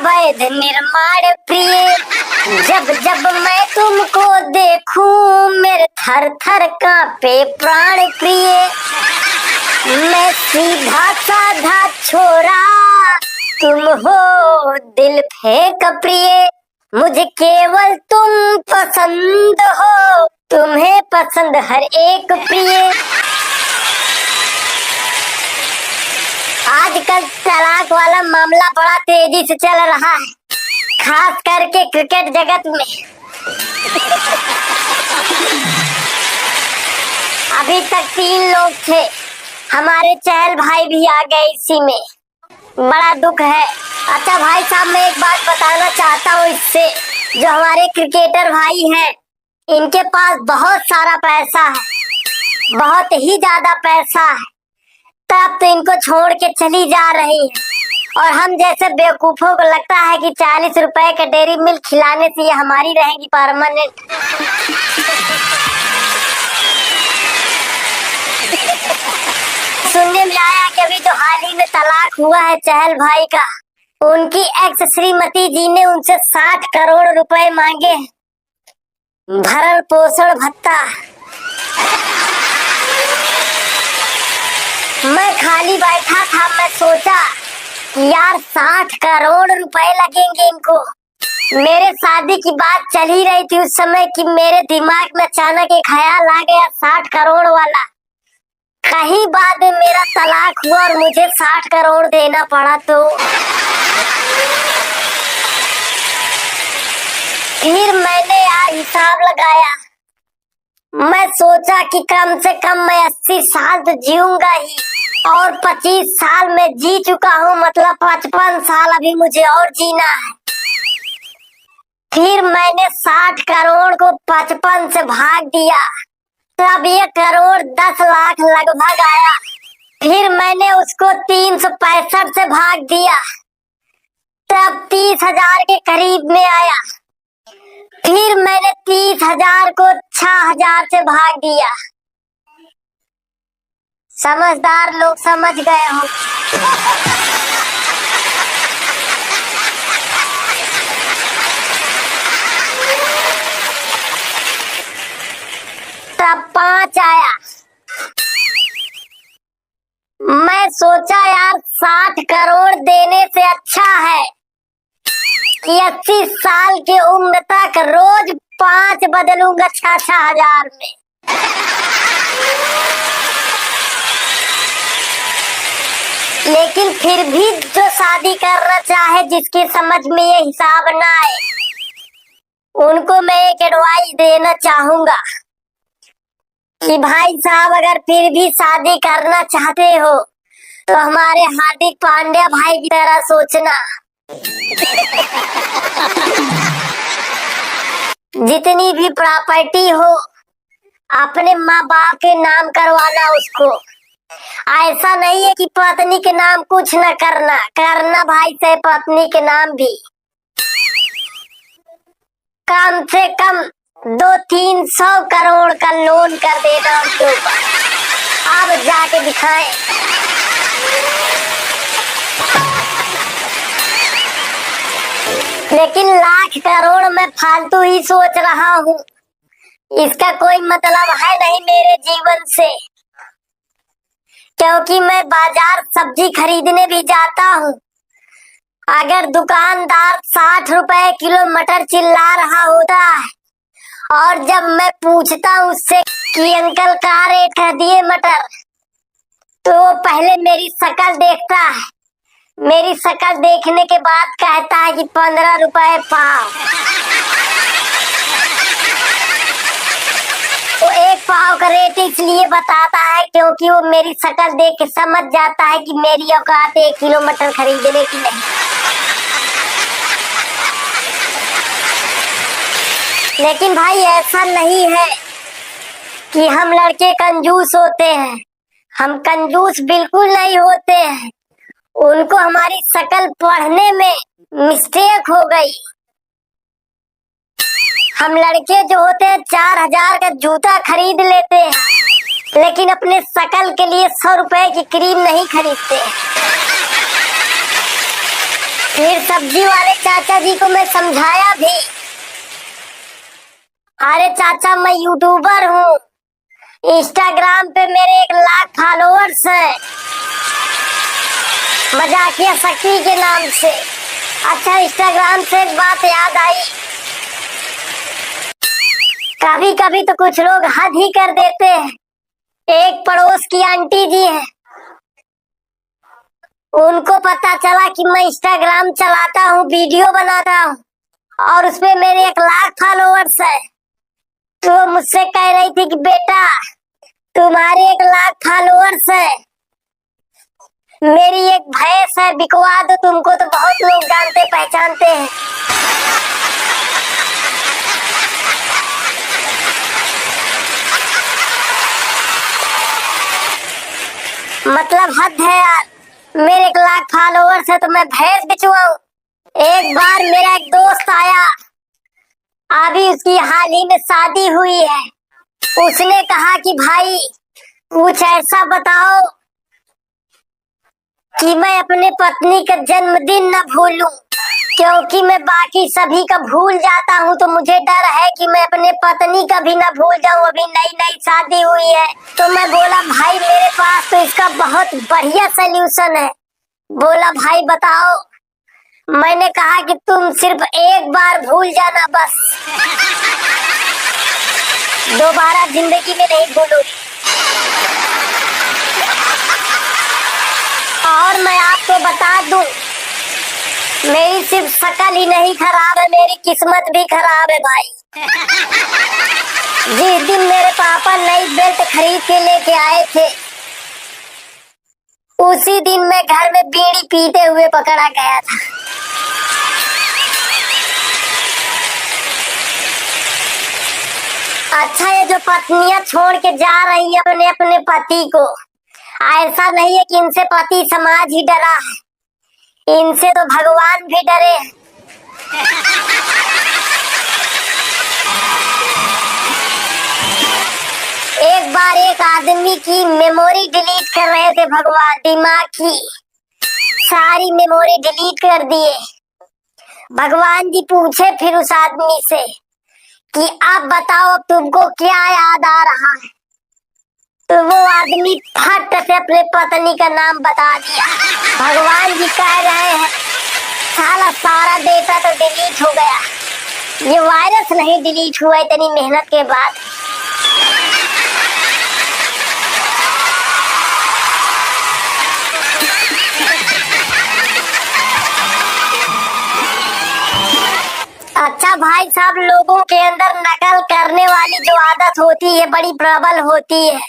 अवैध निर्माण प्रिय, जब जब मैं तुमको देखूं मेरे थर थर कांपे प्राण प्रिय। मैं सीधा साधा छोरा, तुम हो दिल फेंक प्रिय, मुझे केवल तुम पसंद हो, तुम्हें पसंद हर एक प्रिय। आजकल तलाक वाला मामला बड़ा तेजी से चल रहा है, खास करके क्रिकेट जगत में। अभी तक 3 लोग थे, हमारे चहल भाई भी आ गए इसी में, बड़ा दुख है। अच्छा भाई साहब, मैं एक बात बताना चाहता हूँ इससे, जो हमारे क्रिकेटर भाई हैं इनके पास बहुत सारा पैसा है, बहुत ही ज्यादा पैसा है, तब तो इनको छोड़ के चली जा रही है। और हम जैसे बेवकूफों को लगता है कि 40 रुपए का डेयरी मिल्क खिलाने से ये हमारी रहेगी परमानेंट। सुनने में आया कि अभी जो हाल ही में तलाक हुआ है चहल भाई का, उनकी एक्स श्रीमती जी ने उनसे 60 करोड़ रुपए मांगे, भरण पोषण भत्ता। मैं खाली बैठा था, मैं सोचा कि यार 60 करोड़ रुपए लगेंगे इनको। मेरे शादी की बात चल ही रही थी उस समय कि मेरे दिमाग में अचानक एक ख्याल आ गया 60 करोड़ वाला। कहीं बाद में मेरा तलाक हुआ और मुझे 60 करोड़ देना पड़ा तो फिर मैंने यार हिसाब लगाया। मैं सोचा कि कम से कम मैं 80 साल तो जीऊंगा ही, और 25 साल में जी चुका हूँ, मतलब 55 साल अभी मुझे और जीना है। फिर मैंने 60 करोड़ को 55 से भाग दिया, तब 1 करोड़ 10 लाख लगभग आया। फिर मैंने उसको 365 से भाग दिया, तब 30,000 के करीब में आया। फिर मैंने 30,000 को 6,000 से भाग दिया। समझदार लोग समझ गए हो। तब 5 आया। मैं सोचा यार 60 करोड़ देने से अच्छा है कि 80 साल की उम्र तक रोज 5 बदलूंगा 6,000 में। लेकिन फिर भी जो शादी करना चाहे, जिसकी समझ में ये हिसाब ना आए, उनको मैं एक एडवाइस देना चाहूंगा कि भाई साहब अगर फिर भी शादी करना चाहते हो तो हमारे हार्दिक पांड्या भाई की तरह सोचना। जितनी भी प्रॉपर्टी हो अपने माँ बाप के नाम करवाना उसको। ऐसा नहीं है कि पत्नी के नाम कुछ न करना, करना भाई से पत्नी के नाम भी। कम से कम 200-300 करोड़ का लोन कर देना उनके ऊपर। अब जाके दिखाएं। लेकिन लाख करोड़ में फालतू ही सोच रहा हूँ, इसका कोई मतलब है नहीं मेरे जीवन से, क्योंकि मैं बाजार सब्जी खरीदने भी जाता हूँ। अगर दुकानदार 60 रुपए किलो मटर चिल्ला रहा होता है, और जब मैं पूछता हूँ उससे कि अंकल क्या रेट है दिए मटर, तो वो पहले मेरी शक्ल देखता है। मेरी शक्ल देखने के बाद कहता है कि 15 रुपए पाव। वो 1 पाव का रेट इसलिए बताता है क्योंकि वो मेरी शक्ल देख के समझ जाता है कि मेरी औकात 1 किलो मटर खरीदने की नहीं। लेकिन भाई ऐसा नहीं है कि हम लड़के कंजूस होते हैं, हम कंजूस बिल्कुल नहीं होते हैं। उनको हमारी शक्ल पढ़ने में मिस्टेक हो गई। हम लड़के जो होते हैं 4,000 का जूता खरीद लेते हैं, लेकिन अपने शक्ल के लिए 100 रुपए की क्रीम नहीं खरीदते। फिर सब्जी वाले चाचा जी को मैं समझाया भी, अरे चाचा मैं यूट्यूबर हूँ, इंस्टाग्राम पे मेरे 1 लाख फॉलोअर्स हैं, मजाकिया शक्ति के नाम से। अच्छा इंस्टाग्राम से एक बात याद आई, कभी कभी तो कुछ लोग हद ही कर देते हैं। एक पड़ोस की आंटी जी है, उनको पता चला कि मैं इंस्टाग्राम चलाता हूँ, वीडियो बनाता हूँ और उसमें मेरे 1 लाख फॉलोअर्स है। तो वो मुझसे कह रही थी कि बेटा तुम्हारे 1 लाख फॉलोअर्स है, मेरी एक भैंस है बिकवा दो, तुमको तो बहुत लोग जानते पहचानते हैं। मतलब हद है यार, मेरे 1 लाख फॉलोअर्स है तो मैं भैंस बिचवाऊं। एक बार मेरा एक दोस्त आया, अभी उसकी हाल ही में शादी हुई है, उसने कहा कि भाई कुछ ऐसा बताओ कि मैं अपने पत्नी का जन्मदिन न भूलूं, क्योंकि मैं बाकी सभी का भूल जाता हूं, तो मुझे डर है कि मैं अपने पत्नी का भी न भूल जाऊं, अभी नई नई शादी हुई है। तो मैं बोला भाई मेरे पास तो इसका बहुत बढ़िया सलूशन है। बोला भाई बताओ। मैंने कहा कि तुम सिर्फ एक बार भूल जाना बस, दोबारा जिंदगी में नहीं भूलोगी। और मैं आपको बता दूं, मेरी सिर्फ शक्ल ही नहीं खराब है, मेरी किस्मत भी खराब है भाई। जिस दिन मेरे पापा नई बेल्ट खरीद के लेके आए थे, उसी दिन मैं घर में बीड़ी पीते हुए पकड़ा गया था। अच्छा ये जो पत्नियां छोड़ के जा रही है अपने अपने पति को, ऐसा नहीं है कि इनसे पति समाज ही डरा है, इनसे तो भगवान भी डरे। एक बार एक आदमी की मेमोरी डिलीट कर रहे थे भगवान, दिमाग की सारी मेमोरी डिलीट कर दिए। भगवान जी पूछे फिर उस आदमी से कि अब बताओ अब तुमको क्या याद आ रहा है। तो वो आदमी फट से अपने पत्नी का नाम बता दिया। भगवान जी कह रहे हैं साला सारा डेटा तो डिलीट हो गया, ये वायरस नहीं डिलीट हुआ इतनी मेहनत के बाद। अच्छा भाई साहब, लोगों के अंदर नकल करने वाली जो आदत होती है बड़ी प्रबल होती है।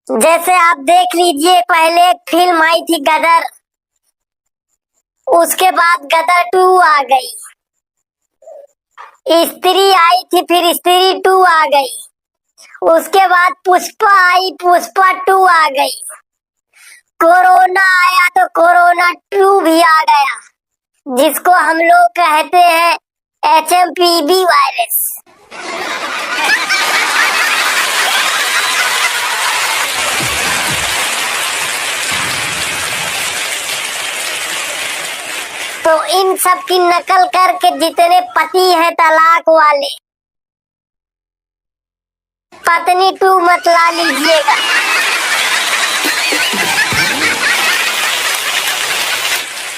जैसे आप देख लीजिए, पहले एक फिल्म आई थी गदर, उसके बाद गदर 2 आ गई, स्त्री आई थी, फिर स्त्री 2 आ गई, उसके बाद पुष्पा आई, पुष्पा 2 आ गई, कोरोना आया तो कोरोना 2 भी आ गया, जिसको हम लोग कहते हैं HMPV वायरस। तो इन सब की नकल करके जितने पति हैं तलाक वाले, पत्नी 2 मत ला लीजिएगा।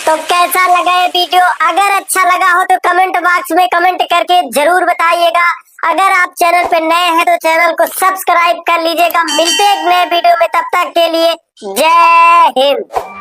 तो कैसा लगा ये वीडियो? अगर अच्छा लगा हो तो कमेंट बॉक्स में कमेंट करके जरूर बताइएगा। अगर आप चैनल पे नए हैं तो चैनल को सब्सक्राइब कर लीजिएगा। मिलते हैं एक नए वीडियो में, तब तक के लिए जय हिंद।